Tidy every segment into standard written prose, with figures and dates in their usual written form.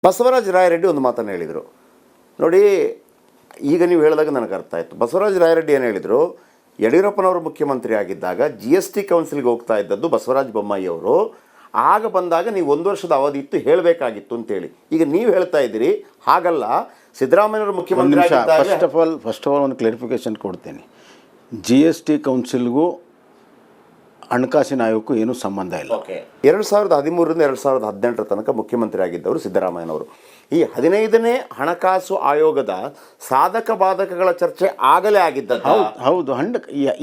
ಬಸವರಾಜ ರಾಯರೆಡ್ಡಿ ಒಂದು ಮಾತನ್ನು ಹೇಳಿದರು ನೋಡಿ. ಈಗ ನೀವು ಹೇಳಿದಾಗ ನನಗೆ ಅರ್ಥ ಆಯಿತು. ಬಸವರಾಜ ರಾಯರೆಡ್ಡಿ ಏನು ಹೇಳಿದರು, ಯಡಿಯೂರಪ್ಪನವರು ಮುಖ್ಯಮಂತ್ರಿ ಆಗಿದ್ದಾಗ GST ಕೌನ್ಸಿಲ್ಗೆ ಹೋಗ್ತಾ ಇದ್ದದ್ದು ಬಸವರಾಜ ಬೊಮ್ಮಾಯಿ ಅವರು. ಆಗ ಬಂದಾಗ ನೀವು 1 ವರ್ಷದ ಅವಧಿ ಇತ್ತು ಹೇಳಬೇಕಾಗಿತ್ತು ಅಂತೇಳಿ. ಈಗ ನೀವು ಹೇಳ್ತಾ ಇದ್ದೀರಿ ಹಾಗಲ್ಲ, ಸಿದ್ದರಾಮಯ್ಯವರು ಮುಖ್ಯಮಂತ್ರಿ ಆಗಿದ್ದಾಗ. ಫಸ್ಟ್ ಆಫ್ ಆಲ್ ಒಂದು ಕ್ಲಾರಿಫಿಕೇಶನ್ ಕೊಡ್ತೇನೆ. GST ಕೌನ್ಸಿಲ್ಗೂ ಹಣಕಾಸಿನ ಆಯೋಗಕ್ಕೂ ಏನೂ ಸಂಬಂಧ ಇಲ್ಲ. 2013ರಿಂದ 2018 ತನಕ ಮುಖ್ಯಮಂತ್ರಿ ಆಗಿದ್ದವರು ಸಿದ್ದರಾಮಯ್ಯನವರು. ಈ 15ನೇ ಹಣಕಾಸು ಆಯೋಗದ ಸಾಧಕ ಬಾಧಕಗಳ ಚರ್ಚೆ ಆಗಲೇ ಆಗಿದ್ದದ್ದು. ಹೌದು.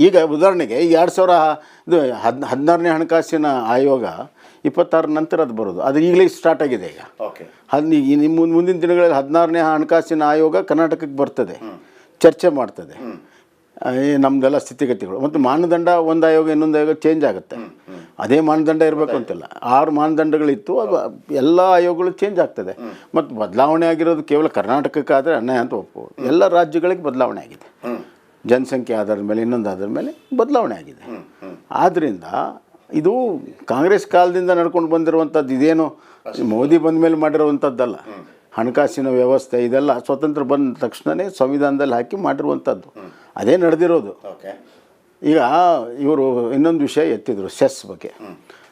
ಈಗ ಉದಾಹರಣೆಗೆ 2016ನೇ ಹಣಕಾಸಿನ ಆಯೋಗ 26 ನಂತರ ಅದು ಬರೋದು. ಅದು ಈಗಲೇ ಸ್ಟಾರ್ಟ್ ಆಗಿದೆ. ಈಗ ನಿಮ್ಮ ಮುಂದಿನ ದಿನಗಳಲ್ಲಿ 16ನೇ ಹಣಕಾಸಿನ ಆಯೋಗ ಕರ್ನಾಟಕಕ್ಕೆ ಬರ್ತದೆ, ಚರ್ಚೆ ಮಾಡ್ತದೆ ನಮ್ಮದೆಲ್ಲ ಸ್ಥಿತಿಗತಿಗಳು. ಮತ್ತು ಮಾನದಂಡ ಒಂದು ಆಯೋಗ ಇನ್ನೊಂದು ಆಯೋಗ ಚೇಂಜ್ ಆಗುತ್ತೆ. ಅದೇ ಮಾನದಂಡ ಇರಬೇಕು ಅಂತಿಲ್ಲ. 6 ಮಾನದಂಡಗಳಿತ್ತು, ಅದು ಎಲ್ಲ ಆಯೋಗಗಳು ಚೇಂಜ್ ಆಗ್ತದೆ. ಮತ್ತು ಬದಲಾವಣೆ ಆಗಿರೋದು ಕೇವಲ ಕರ್ನಾಟಕಕ್ಕಾದರೆ ಅನ್ಯಾಯ ಅಂತ ಒಪ್ಪಬಹುದು. ಎಲ್ಲ ರಾಜ್ಯಗಳಿಗೆ ಬದಲಾವಣೆ ಆಗಿದೆ, ಜನಸಂಖ್ಯೆ ಆಧಾರದ ಮೇಲೆ ಇನ್ನೊಂದು ಆಧಾರದ ಮೇಲೆ ಬದಲಾವಣೆ ಆಗಿದೆ. ಆದ್ದರಿಂದ ಇದು ಕಾಂಗ್ರೆಸ್ ಕಾಲದಿಂದ ನಡ್ಕೊಂಡು ಬಂದಿರುವಂಥದ್ದು, ಇದೇನು ಮೋದಿ ಬಂದ ಮೇಲೆ ಮಾಡಿರುವಂಥದ್ದಲ್ಲ. ಹಣಕಾಸಿನ ವ್ಯವಸ್ಥೆ ಇದೆಲ್ಲ ಸ್ವತಂತ್ರ ಬಂದ ತಕ್ಷಣವೇ ಸಂವಿಧಾನದಲ್ಲಿ ಹಾಕಿ ಮಾಡಿರುವಂಥದ್ದು, ಅದೇ ನಡೆದಿರೋದು. ಈಗ ಇವರು ಇನ್ನೊಂದು ವಿಷಯ ಎತ್ತಿದ್ರು, ಸೆಸ್ ಬಗ್ಗೆ.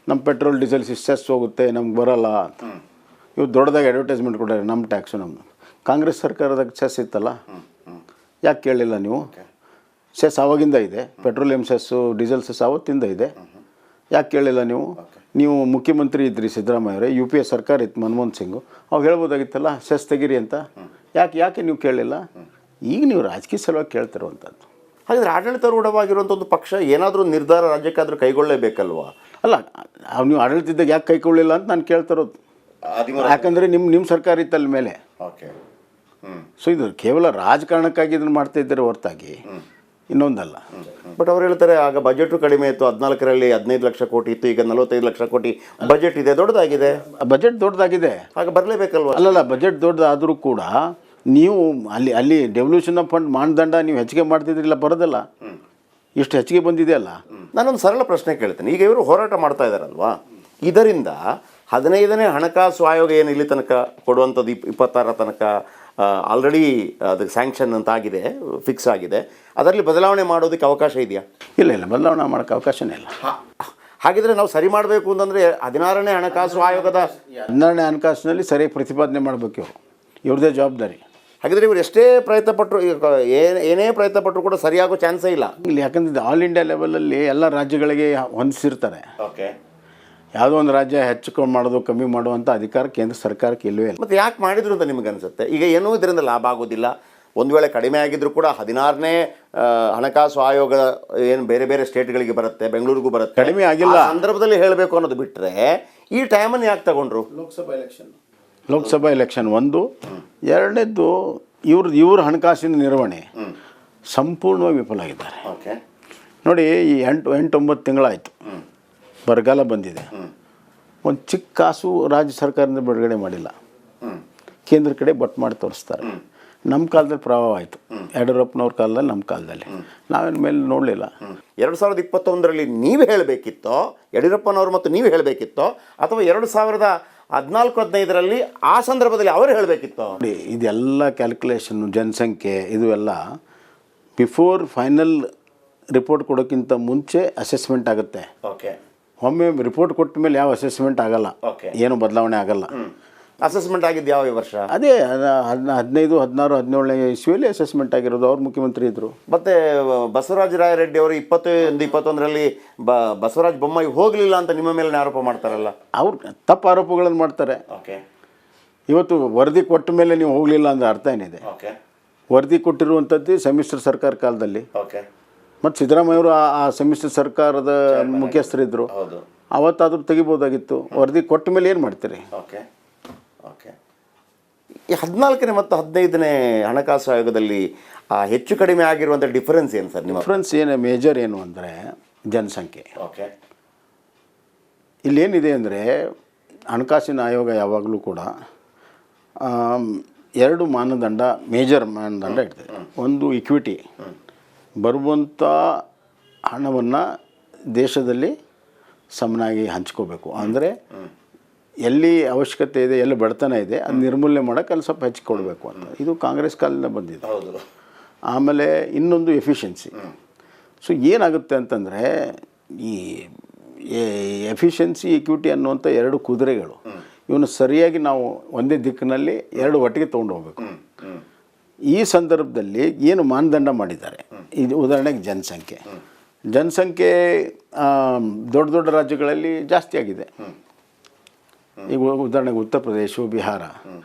ನಮ್ಮ ಪೆಟ್ರೋಲ್ ಡೀಸೆಲ್ ಸೆಸ್ ಹೋಗುತ್ತೆ, ನಮ್ಗೆ ಬರೋಲ್ಲ ಅಂತ. ಇವ್ರು ದೊಡ್ಡದಾಗಿ ಅಡ್ವರ್ಟೈಸ್ಮೆಂಟ್ ಕೊಟ್ಟಾರೆ, ನಮ್ಮ ಟ್ಯಾಕ್ಸು ನಮ್ಮದು. ಕಾಂಗ್ರೆಸ್ ಸರ್ಕಾರದಾಗ ಸೆಸ್ ಇತ್ತಲ್ಲ, ಯಾಕೆ ಕೇಳಲಿಲ್ಲ ನೀವು? ಸೆಸ್ ಆವಾಗಿಂದ ಇದೆ, ಪೆಟ್ರೋಲಿಯಂ ಸೆಸ್ಸು ಡೀಸೆಲ್ ಸೆಸ್ ಆವತ್ತಿಂದ ಇದೆ. ಯಾಕೆ ಕೇಳಲಿಲ್ಲ ನೀವು? ನೀವು ಮುಖ್ಯಮಂತ್ರಿ ಇದ್ರಿ ಸಿದ್ದರಾಮಯ್ಯವರೇ, UPA ಸರ್ಕಾರ ಇತ್ತು ಮನಮೋಹನ್ ಸಿಂಗು, ಅವಾಗ ಹೇಳ್ಬೋದಾಗಿತ್ತಲ್ಲ ಸೆಸ್ ತೆಗೀರಿ ಅಂತ. ಯಾಕೆ ನೀವು ಕೇಳಲಿಲ್ಲ? ಈಗ ನೀವು ರಾಜಕೀಯ ಸಲುವಾಗಿ ಕೇಳ್ತಿರುವಂಥದ್ದು. ಹಾಗಾದರೆ ಆಡಳಿತಾರೂಢವಾಗಿರುವಂಥ ಒಂದು ಪಕ್ಷ ಏನಾದರೂ ನಿರ್ಧಾರ ರಾಜ್ಯಕ್ಕಾದರೂ ಕೈಗೊಳ್ಳಲೇಬೇಕಲ್ವಾ? ಅಲ್ಲ, ನೀವು ಆಡಳಿತದಾಗ ಯಾಕೆ ಕೈಗೊಳ್ಳಿಲ್ಲ ಅಂತ ನಾನು ಕೇಳ್ತಿರೋದು. ಯಾಕಂದರೆ ನಿಮ್ಮ ಸರ್ಕಾರ ಇತ್ತಲ್ಲ ಮೇಲೆ. ಸೊ ಇದು ಕೇವಲ ರಾಜಕಾರಣಕ್ಕಾಗಿ ಇದನ್ನು ಮಾಡ್ತಾ ಇದ್ದಾರೆ ಹೊರತಾಗಿ ಇನ್ನೊಂದಲ್ಲ. ಬಟ್ ಅವ್ರು ಹೇಳ್ತಾರೆ ಆಗ ಬಜೆಟು ಕಡಿಮೆ ಇತ್ತು, 14ರಲ್ಲಿ 15 ಲಕ್ಷ ಕೋಟಿ ಇತ್ತು, ಈಗ 45 ಲಕ್ಷ ಕೋಟಿ ಬಜೆಟ್ ಇದೆ, ದೊಡ್ಡದಾಗಿದೆ. ಬಜೆಟ್ ದೊಡ್ಡದಾಗಿದೆ, ಆಗ ಬರಲೇಬೇಕಲ್ವ? ಅಲ್ಲಲ್ಲ, ಬಜೆಟ್ ದೊಡ್ಡದಾದರೂ ಕೂಡ ನೀವು ಅಲ್ಲಿ ಡೆವಲ್ಯೂಷನ್ ಆಫ್ ಫಂಡ್ ಮಾನದಂಡ ನೀವು ಹೆಚ್ಚಿಗೆ ಮಾಡ್ತಿದ್ರಿಲ್ಲ, ಬರೋದಲ್ಲ. ಇಷ್ಟು ಹೆಚ್ಚಿಗೆ ಬಂದಿದೆಯಲ್ಲ. ನಾನೊಂದು ಸರಳ ಪ್ರಶ್ನೆ ಕೇಳ್ತೀನಿ. ಈಗ ಇವರು ಹೋರಾಟ ಮಾಡ್ತಾ ಇದ್ದಾರಲ್ವಾ, ಇದರಿಂದ 15ನೇ ಹಣಕಾಸು ಆಯೋಗ ಏನು ಇಲ್ಲಿ ತನಕ ಕೊಡುವಂಥದ್ದು 26 ತನಕ ಆಲ್ರೆಡಿ ಅದಕ್ಕೆ ಸ್ಯಾಂಕ್ಷನ್ ಅಂತ ಆಗಿದೆ, ಫಿಕ್ಸ್ ಆಗಿದೆ. ಅದರಲ್ಲಿ ಬದಲಾವಣೆ ಮಾಡೋದಕ್ಕೆ ಅವಕಾಶ ಇದೆಯಾ? ಇಲ್ಲ, ಬದಲಾವಣೆ ಮಾಡೋಕ್ಕೆ ಅವಕಾಶನೇ ಇಲ್ಲ. ಹಾಗಿದ್ರೆ ನಾವು ಸರಿ ಮಾಡಬೇಕು ಅಂತಂದರೆ 16ನೇ ಹಣಕಾಸು ಆಯೋಗದ 16ನೇ ಹಣಕಾಸಿನಲ್ಲಿ ಸರಿಯಾಗಿ ಪ್ರತಿಪಾದನೆ ಮಾಡಬೇಕು. ಇವ್ರದ್ದೇ ಜವಾಬ್ದಾರಿ. ಹಾಗಿದ್ರೆ ಇವರು ಎಷ್ಟೇ ಪ್ರಯತ್ನ ಪಟ್ಟರು, ಏನೇ ಪ್ರಯತ್ನ ಪಟ್ಟರು ಕೂಡ ಸರಿಯಾಗೋ ಚಾನ್ಸೇ ಇಲ್ಲ. ಇಲ್ಲಿ ಯಾಕಂದರೆ ಆಲ್ ಇಂಡಿಯಾ ಲೆವೆಲಲ್ಲಿ ಎಲ್ಲ ರಾಜ್ಯಗಳಿಗೆ ಹೊಂದಿಸಿರ್ತಾರೆ. ಯಾವುದೋ ಒಂದು ರಾಜ್ಯ ಹೆಚ್ಚು ಮಾಡೋದು ಕಮ್ಮಿ ಮಾಡುವಂಥ ಅಧಿಕಾರ ಕೇಂದ್ರ ಸರ್ಕಾರಕ್ಕೆ ಇಲ್ಲವೇ ಇಲ್ಲ. ಮತ್ತು ಯಾಕೆ ಮಾಡಿದ್ರು ಅಂತ ನಿಮಗೆ ಅನಿಸುತ್ತೆ? ಈಗ ಏನೂ ಇದರಿಂದ ಲಾಭ ಆಗೋದಿಲ್ಲ. ಒಂದು ವೇಳೆ ಕಡಿಮೆ ಆಗಿದ್ದರೂ ಕೂಡ 16ನೇ ಹಣಕಾಸು ಆಯೋಗ ಏನು ಬೇರೆ ಬೇರೆ ಸ್ಟೇಟ್ಗಳಿಗೆ ಬರುತ್ತೆ, ಬೆಂಗಳೂರಿಗೂ ಬರುತ್ತೆ, ಕಡಿಮೆ ಆಗಿಲ್ಲ. ಸಂದರ್ಭದಲ್ಲಿ ಹೇಳಬೇಕು ಅನ್ನೋದು ಬಿಟ್ಟರೆ ಈ ಟೈಮನ್ನು ಯಾಕೆ ತಗೊಂಡ್ರು? ಲೋಕಸಭಾ ಎಲೆಕ್ಷನ್ ಒಂದು. ಎರಡನೇದ್ದು ಇವ್ರ ಹಣಕಾಸಿನ ನಿರ್ವಹಣೆ ಸಂಪೂರ್ಣವಾಗಿ ವಿಫಲ ಆಗಿದ್ದಾರೆ. ನೋಡಿ, ಈ 8-9 ತಿಂಗಳಾಯಿತು, ಬರಗಾಲ ಬಂದಿದೆ. ಒಂದು ಚಿಕ್ಕ ಕಾಸು ರಾಜ್ಯ ಸರ್ಕಾರದಿಂದ ಬಿಡುಗಡೆ ಮಾಡಿಲ್ಲ. ಕೇಂದ್ರ ಕಡೆ ಬಟ್ ಮಾಡಿ ತೋರಿಸ್ತಾರೆ. ನಮ್ಮ ಕಾಲದಲ್ಲಿ ಪ್ರಭಾವ ಆಯಿತು, ಯಡಿಯೂರಪ್ಪನವ್ರ ಕಾಲದಲ್ಲಿ, ನಮ್ಮ ಕಾಲದಲ್ಲಿ ನಾವೇನು ಮೇಲೆ ನೋಡಲಿಲ್ಲ. 2021ರಲ್ಲಿ ನೀವು ಹೇಳಬೇಕಿತ್ತೋ, ಯಡಿಯೂರಪ್ಪನವರು ಮತ್ತು ನೀವು ಹೇಳಬೇಕಿತ್ತೋ, ಅಥವಾ 2014-15ರಲ್ಲಿ ಆ ಸಂದರ್ಭದಲ್ಲಿ ಅವರು ಹೇಳಬೇಕಿತ್ತೋ? ಇದೆಲ್ಲ ಕ್ಯಾಲ್ಕುಲೇಷನ್ನು, ಜನಸಂಖ್ಯೆ, ಇದು ಎಲ್ಲ ಬಿಫೋರ್ ಫೈನಲ್ ರಿಪೋರ್ಟ್ ಕೊಡೋಕ್ಕಿಂತ ಮುಂಚೆ ಅಸೆಸ್ಮೆಂಟ್ ಆಗುತ್ತೆ. ಒಮ್ಮೆ ರಿಪೋರ್ಟ್ ಕೊಟ್ಟ ಮೇಲೆ ಯಾವ ಅಸೆಸ್ಮೆಂಟ್ ಆಗಲ್ಲ, ಏನು ಬದಲಾವಣೆ ಆಗಲ್ಲ. ಅಸೆಸ್ಮೆಂಟ್ ಆಗಿದ್ದು ಯಾವ ವರ್ಷ? ಅದೇ 15, 16, 17ನೇ ಇಸ್ವಿಯಲ್ಲಿ ಅಸೆಸ್ಮೆಂಟ್ ಆಗಿರೋದು. ಅವ್ರು ಮುಖ್ಯಮಂತ್ರಿ ಇದ್ದರು. ಮತ್ತು ಬಸವರಾಜ ರಾಯರೆಡ್ಡಿ ಅವರು 21ರಲ್ಲಿ ಬಸವರಾಜ ಬೊಮ್ಮಾಯಿ ಹೋಗಲಿಲ್ಲ ಅಂತ ನಿಮ್ಮ ಮೇಲೆ ಆರೋಪ ಮಾಡ್ತಾರಲ್ಲ, ಅವ್ರು ತಪ್ಪು ಆರೋಪಗಳನ್ನು ಮಾಡ್ತಾರೆ. ಇವತ್ತು ವರದಿ ಕೊಟ್ಟ ಮೇಲೆ ನೀವು ಹೋಗಲಿಲ್ಲ ಅಂದ್ರೆ ಅರ್ಥ ಏನಿದೆ? ವರದಿ ಕೊಟ್ಟಿರುವಂಥದ್ದು ಸಮ್ಮಿಶ್ರ ಸರ್ಕಾರ ಕಾಲದಲ್ಲಿ. ಮತ್ತು ಸಿದ್ದರಾಮಯ್ಯವರು ಆ ಸಮ್ಮಿಶ್ರ ಸರ್ಕಾರದ ಮುಖ್ಯಸ್ಥರಿದ್ದರು. ಅವತ್ತಾದರೂ ತೆಗಿಬೋದಾಗಿತ್ತು. ವರದಿ ಕೊಟ್ಟ ಮೇಲೆ ಏನು ಮಾಡ್ತೀರಿ? ಈ 14ನೇ ಮತ್ತು 15ನೇ ಹಣಕಾಸು ಆಯೋಗದಲ್ಲಿ ಹೆಚ್ಚು ಕಡಿಮೆ ಆಗಿರುವಂಥ ಡಿಫರೆನ್ಸ್ ಏನು ಸರ್? ನಿಮ್ಮ ಡಿಫರೆನ್ಸ್ ಏನು ಮೇಜರ್ ಏನು ಅಂದರೆ ಜನಸಂಖ್ಯೆ. ಇಲ್ಲೇನಿದೆ ಅಂದರೆ ಹಣಕಾಸಿನ ಆಯೋಗ ಯಾವಾಗಲೂ ಕೂಡ 2 ಮಾನದಂಡ, ಮೇಜರ್ ಮಾನದಂಡ ಇರ್ತದೆ. ಒಂದು ಇಕ್ವಿಟಿ, ಬರುವಂಥ ಹಣವನ್ನು ದೇಶದಲ್ಲಿ ಸಮನಾಗಿ ಹಂಚ್ಕೋಬೇಕು. ಅಂದರೆ ಎಲ್ಲಿ ಅವಶ್ಯಕತೆ ಇದೆ, ಎಲ್ಲಿ ಬಡತನ ಇದೆ ಅದು ನಿರ್ಮೂಲನೆ ಮಾಡೋಕೆ ಅಲ್ಲಿ ಸ್ವಲ್ಪ ಹೆಚ್ಚು ಕೊಡಬೇಕು ಅಂತ. ಇದು ಕಾಂಗ್ರೆಸ್ ಕಾಲದಿಂದ ಬಂದಿದೆ. ಹೌದು. ಆಮೇಲೆ ಇನ್ನೊಂದು ಎಫಿಷಿಯನ್ಸಿ. ಸೊ ಏನಾಗುತ್ತೆ ಅಂತಂದರೆ ಈ ಎಫಿಷಿಯನ್ಸಿ ಇಕ್ವಿಟಿ ಅನ್ನುವಂಥ ಎರಡು ಕುದುರೆಗಳು, ಇವನು ಸರಿಯಾಗಿ ನಾವು ಒಂದೇ ದಿಕ್ಕಿನಲ್ಲಿ ಎರಡು ಒಟ್ಟಿಗೆ ತೊಗೊಂಡು ಹೋಗಬೇಕು. ಈ ಸಂದರ್ಭದಲ್ಲಿ ಏನು ಮಾನದಂಡ ಮಾಡಿದ್ದಾರೆ, ಇದು ಉದಾಹರಣೆಗೆ ಜನಸಂಖ್ಯೆ ದೊಡ್ಡ ದೊಡ್ಡ ರಾಜ್ಯಗಳಲ್ಲಿ ಜಾಸ್ತಿ ಆಗಿದೆ. ಈಗ ಉದಾಹರಣೆಗೆ ಉತ್ತರ ಪ್ರದೇಶ, ಬಿಹಾರ,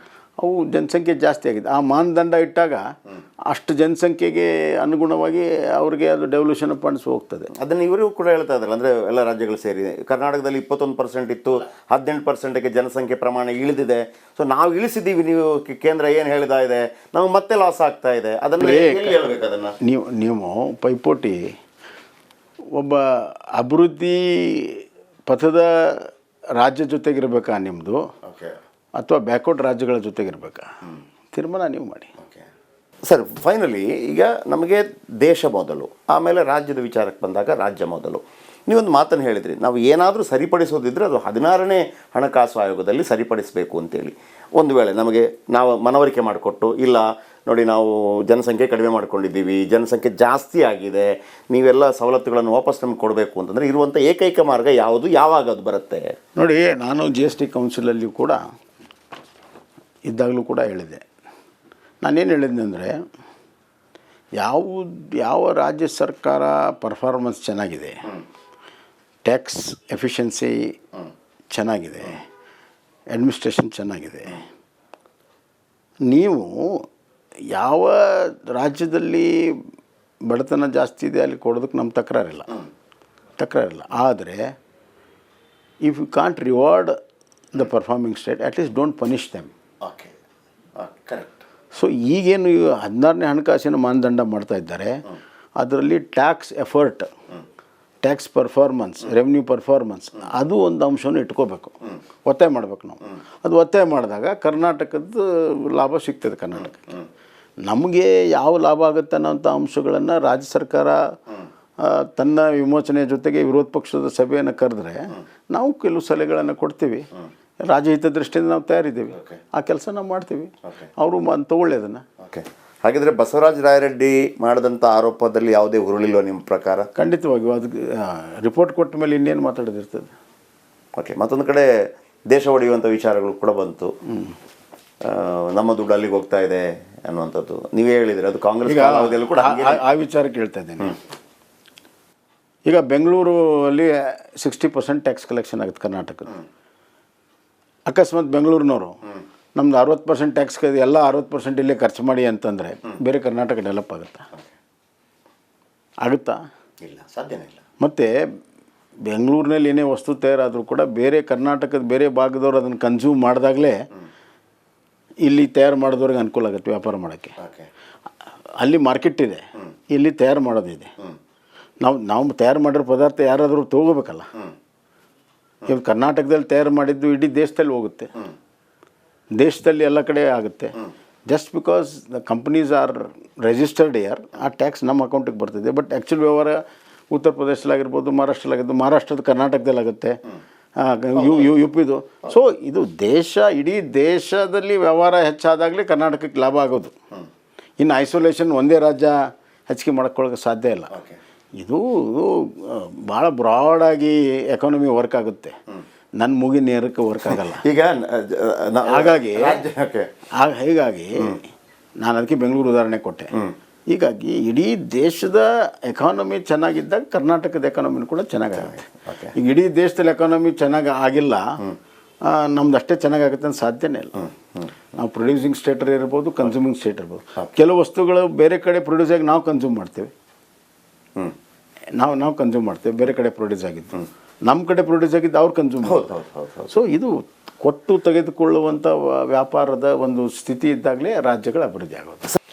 ಅವು ಜನಸಂಖ್ಯೆ ಜಾಸ್ತಿ ಆಗಿದೆ. ಆ ಮಾನದಂಡ ಇಟ್ಟಾಗ ಅಷ್ಟು ಜನಸಂಖ್ಯೆಗೆ ಅನುಗುಣವಾಗಿ ಅವ್ರಿಗೆ ಅದು ಡೆವಲ್ಯೂಷನ್ ಫಂಡ್ಸ್ ಹೋಗ್ತದೆ. ಅದನ್ನು ಇವರು ಕೂಡ ಹೇಳ್ತಾ ಇದ್ರಲ್ಲ, ಅಂದರೆ ಎಲ್ಲ ರಾಜ್ಯಗಳು ಸೇರಿ ಕರ್ನಾಟಕದಲ್ಲಿ 21% ಇತ್ತು, 18%ಗೆ ಜನಸಂಖ್ಯೆ ಪ್ರಮಾಣ ಇಳಿದಿದೆ. ಸೊ ನಾವು ಇಳಿಸಿದ್ದೀವಿ, ನೀವು ಕೇಂದ್ರ ಏನು ಹೇಳ್ತಾ ಇದೆ, ನಮಗೆ ಮತ್ತೆ ಲಾಸ್ ಆಗ್ತಾ ಇದೆ. ಅದನ್ನು ಹೇಳ್ಬೇಕು. ಅದನ್ನು ನೀವು ಪೈಪೋಟಿ ಒಬ್ಬ ಅಭಿವೃದ್ಧಿ ಪಥದ ರಾಜ್ಯ ಜೊತೆಗಿರ್ಬೇಕಾ ನಿಮ್ಮದು, ಅಥವಾ ಬ್ಯಾಕ್ವರ್ಡ್ ರಾಜ್ಯಗಳ ಜೊತೆಗಿರ್ಬೇಕಾ, ತೀರ್ಮಾನ ನೀವು ಮಾಡಿ. ಸರ್, ಫೈನಲಿ ಈಗ ನಮಗೆ ದೇಶ ಮೊದಲು, ಆಮೇಲೆ ರಾಜ್ಯದ ವಿಚಾರಕ್ಕೆ ಬಂದಾಗ ರಾಜ್ಯ ಮೊದಲು. ನೀವೊಂದು ಮಾತನ್ನು ಹೇಳಿದ್ರಿ, ನಾವು ಏನಾದರೂ ಸರಿಪಡಿಸೋದಿದ್ರೆ ಅದು 16ನೇ ಹಣಕಾಸು ಆಯೋಗದಲ್ಲಿ ಸರಿಪಡಿಸಬೇಕು ಅಂತೇಳಿ. ಒಂದು ವೇಳೆ ನಮಗೆ ನಾವು ಮನವರಿಕೆ ಮಾಡಿಕೊಟ್ಟು, ಇಲ್ಲ ನೋಡಿ ನಾವು ಜನಸಂಖ್ಯೆ ಕಡಿಮೆ ಮಾಡ್ಕೊಂಡಿದ್ದೀವಿ, ಜನಸಂಖ್ಯೆ ಜಾಸ್ತಿ ಆಗಿದೆ, ನೀವೆಲ್ಲ ಸವಲತ್ತುಗಳನ್ನು ವಾಪಸ್ ನಮ್ಗೆ ಕೊಡಬೇಕು ಅಂತಂದರೆ ಇರುವಂಥ ಏಕೈಕ ಮಾರ್ಗ ಯಾವುದು, ಯಾವಾಗ ಅದು ಬರುತ್ತೆ? ನೋಡಿ, ನಾನು GST ಕೌನ್ಸಿಲಲ್ಲಿಯೂ ಕೂಡ ಇದ್ದಾಗಲೂ ಕೂಡ ಹೇಳಿದೆ. ನಾನೇನು ಹೇಳಿದ್ದೆ ಅಂದರೆ, ಯಾವ ರಾಜ್ಯ ಸರ್ಕಾರ ಪರ್ಫಾರ್ಮೆನ್ಸ್ ಚೆನ್ನಾಗಿದೆ, ಟ್ಯಾಕ್ಸ್ ಎಫಿಷಿಯನ್ಸಿ ಚೆನ್ನಾಗಿದೆ, ಅಡ್ಮಿನಿಸ್ಟ್ರೇಷನ್ ಚೆನ್ನಾಗಿದೆ, ನೀವು ಯಾವ ರಾಜ್ಯದಲ್ಲಿ ಬಡತನ ಜಾಸ್ತಿ ಇದೆ ಅಲ್ಲಿ ಕೊಡೋದಕ್ಕೆ ನಮ್ಮ ತಕರಾರಿಲ್ಲ. ಆದರೆ if you can't reward the performing state, at least don't punish them. Okay, correct. So ಈಗೇನು 16ನೇ ಹಣಕಾಸಿನ ಮಾನದಂಡ ಮಾಡ್ತಾ ಇದ್ದಾರೆ, ಅದರಲ್ಲಿ tax effort, tax performance, revenue performance, ಅದು ಒಂದು ಅಂಶವನ್ನು ಇಟ್ಕೋಬೇಕು, ಒತ್ತಾಯ ಮಾಡಬೇಕು ನಾವು. ಅದು ಒತ್ತಾಯ ಮಾಡಿದಾಗ ಕರ್ನಾಟಕದ ಲಾಭ ಸಿಗ್ತದೆ. ಕರ್ನಾಟಕಕ್ಕೆ ನಮಗೆ ಯಾವ ಲಾಭ ಆಗುತ್ತೆ ಅನ್ನೋಂಥ ಅಂಶಗಳನ್ನು ರಾಜ್ಯ ಸರ್ಕಾರ ತನ್ನ ವಿಮೋಚನೆಯ ಜೊತೆಗೆ ವಿರೋಧ ಪಕ್ಷದ ಸಭೆಯನ್ನು ಕರೆದ್ರೆ ನಾವು ಕೆಲವು ಸಲಹೆಗಳನ್ನು ಕೊಡ್ತೀವಿ. ರಾಜ್ಯಹಿತ ದೃಷ್ಟಿಯಿಂದ ನಾವು ತಯಾರಿದ್ದೀವಿ, ಆ ಕೆಲಸ ನಾವು ಮಾಡ್ತೀವಿ. ಅವರು ತಗೊಳ್ಳಿ ಅದನ್ನು. ಓಕೆ, ಹಾಗಿದ್ರೆ ಬಸವರಾಜ ರಾಯರೆಡ್ಡಿ ಮಾಡಿದಂಥ ಆರೋಪದಲ್ಲಿ ಯಾವುದೇ ಹುರುಳಿಲ್ವ ನಿಮ್ಮ ಪ್ರಕಾರ? ಖಂಡಿತವಾಗಿಯೂ ಅದು ರಿಪೋರ್ಟ್ ಕೊಟ್ಟ ಮೇಲೆ ಇನ್ನೇನು ಮಾತಾಡೋದಿರ್ತದೆ. ಓಕೆ, ಮತ್ತೊಂದು ಕಡೆ ದೇಶ ಒಡೆಯುವಂಥ ವಿಚಾರಗಳು ಕೂಡ ಬಂತು. ನಮ್ಮ ದುಡ್ಡು ಅಲ್ಲಿಗೆ ಹೋಗ್ತಾ ಇದೆ ಅನ್ನುವಂಥದ್ದು ನೀವೇ ಹೇಳಿದರೆ, ಅದು ಕಾಂಗ್ರೆಸ್ ಕಾಲಾವಧಿಯಲ್ಲೂ ಕೂಡ ಆ ವಿಚಾರಕ್ಕೆ ಹೇಳ್ತಾ ಇದ್ದೀನಿ. ಈಗ ಬೆಂಗಳೂರು ಅಲ್ಲಿ 60% ಟ್ಯಾಕ್ಸ್ ಕಲೆಕ್ಷನ್ ಆಗುತ್ತೆ ಕರ್ನಾಟಕದ. ಅಕಸ್ಮಾತ್ ಬೆಂಗಳೂರಿನವರು ನಮ್ದು 60% ಟ್ಯಾಕ್ಸ್ ಎಲ್ಲ 60% ಇಲ್ಲೇ ಖರ್ಚು ಮಾಡಿ ಅಂತಂದರೆ ಬೇರೆ ಕರ್ನಾಟಕ ಡೆವಲಪ್ ಆಗುತ್ತಾ? ಇಲ್ಲ, ಸಾಧ್ಯನೇ ಇಲ್ಲ. ಮತ್ತು ಬೆಂಗಳೂರಿನಲ್ಲಿ ಏನೇ ವಸ್ತು ತಯಾರಾದರೂ ಕೂಡ ಬೇರೆ ಕರ್ನಾಟಕದ ಬೇರೆ ಭಾಗದವ್ರು ಅದನ್ನು ಕನ್ಸ್ಯೂಮ್ ಮಾಡಿದಾಗಲೇ ಇಲ್ಲಿ ತಯಾರು ಮಾಡಿದವ್ರಿಗೆ ಅನುಕೂಲ ಆಗುತ್ತೆ ವ್ಯಾಪಾರ ಮಾಡೋಕ್ಕೆ. ಅಲ್ಲಿ ಮಾರ್ಕೆಟ್ ಇದೆ, ಇಲ್ಲಿ ತಯಾರು ಮಾಡೋದಿದೆ. ನಾವು ತಯಾರು ಮಾಡಿರೋ ಪದಾರ್ಥ ಯಾರಾದರೂ ತೊಗೋಬೇಕಲ್ಲ. ಇವಾಗ ಕರ್ನಾಟಕದಲ್ಲಿ ತಯಾರು ಮಾಡಿದ್ದು ಇಡೀ ದೇಶದಲ್ಲಿ ಹೋಗುತ್ತೆ, ದೇಶದಲ್ಲಿ ಎಲ್ಲ ಕಡೆ ಆಗುತ್ತೆ. Just because the companies are registered year, ಆ ಟ್ಯಾಕ್ಸ್ ನಮ್ಮ ಅಕೌಂಟಿಗೆ ಬರ್ತಿದೆ. ಬಟ್ ಆ್ಯಕ್ಚುಲಿ ವ್ಯವಹಾರ ಉತ್ತರ ಪ್ರದೇಶದಲ್ಲಾಗಿರ್ಬೋದು, ಮಹಾರಾಷ್ಟ್ರದಾಗಿರ್ಬೋದು, ಮಹಾರಾಷ್ಟ್ರದ ಕರ್ನಾಟಕದಲ್ಲಿ ಆಗುತ್ತೆ, ಯು ಪಿದು. ಸೊ ಇದು ಇಡೀ ದೇಶದಲ್ಲಿ ವ್ಯವಹಾರ ಹೆಚ್ಚಾದಾಗಲೇ ಕರ್ನಾಟಕಕ್ಕೆ ಲಾಭ ಆಗೋದು. ಇನ್ನು ಐಸೋಲೇಷನ್ ಒಂದೇ ರಾಜ್ಯ ಹೆಚ್ಚಿಗೆ ಮಾಡ್ಕೊಳ್ಳೋಕೆ ಸಾಧ್ಯ ಇಲ್ಲ. ಇದು ಭಾಳ ಬ್ರಾಡಾಗಿ ಎಕಾನಮಿ ವರ್ಕ್ ಆಗುತ್ತೆ, ನನ್ನ ಮೂಗಿನ ನೇರಕ್ಕೆ ವರ್ಕ್ ಆಗಲ್ಲ. ಈಗ ಹೀಗಾಗಿ ನಾನು ಅದಕ್ಕೆ ಬೆಂಗಳೂರು ಉದಾಹರಣೆ ಕೊಟ್ಟೆ. ಹೀಗಾಗಿ ಇಡೀ ದೇಶದ ಎಕಾನಮಿ ಚೆನ್ನಾಗಿದ್ದಾಗ ಕರ್ನಾಟಕದ ಎಕಾನಮಿನೂ ಕೂಡ ಚೆನ್ನಾಗಾಗುತ್ತೆ. ಈಗ ಇಡೀ ದೇಶದಲ್ಲಿ ಎಕಾನಮಿ ಚೆನ್ನಾಗಿ ಆಗಿಲ್ಲ, ನಮ್ದು ಅಷ್ಟೇ ಚೆನ್ನಾಗಾಗುತ್ತೆ ಅಂತ ಸಾಧ್ಯನೇ ಇಲ್ಲ. ನಾವು ಪ್ರೊಡ್ಯೂಸಿಂಗ್ ಸ್ಟೇಟ್ ಇರ್ಬೋದು, ಕನ್ಸ್ಯೂಮಿಂಗ್ ಸ್ಟೇಟ್ ಇರ್ಬೋದು. ಕೆಲವು ವಸ್ತುಗಳು ಬೇರೆ ಕಡೆ ಪ್ರೊಡ್ಯೂಸ್ ಆಗಿ ನಾವು ಕನ್ಸ್ಯೂಮ್ ಮಾಡ್ತೇವೆ, ನಾವು ಕನ್ಸ್ಯೂಮ್ ಮಾಡ್ತೇವೆ. ಬೇರೆ ಕಡೆ ಪ್ರೊಡ್ಯೂಸ್ ಆಗಿದ್ದು ನಮ್ಮ ಕಡೆ ಪ್ರೊಡ್ಯೂಸ್ ಆಗಿದ್ದು ಅವ್ರು ಕನ್ಸ್ಯೂಮ್ ಮಾಡ್ತಾರೆ. ಸೊ ಇದು ಕೊಟ್ಟು ತೆಗೆದುಕೊಳ್ಳುವಂಥ ವ್ಯಾಪಾರದ ಒಂದು ಸ್ಥಿತಿ ಇದ್ದಾಗಲೇ ರಾಜ್ಯಗಳ ಅಭಿವೃದ್ಧಿ ಆಗೋದು.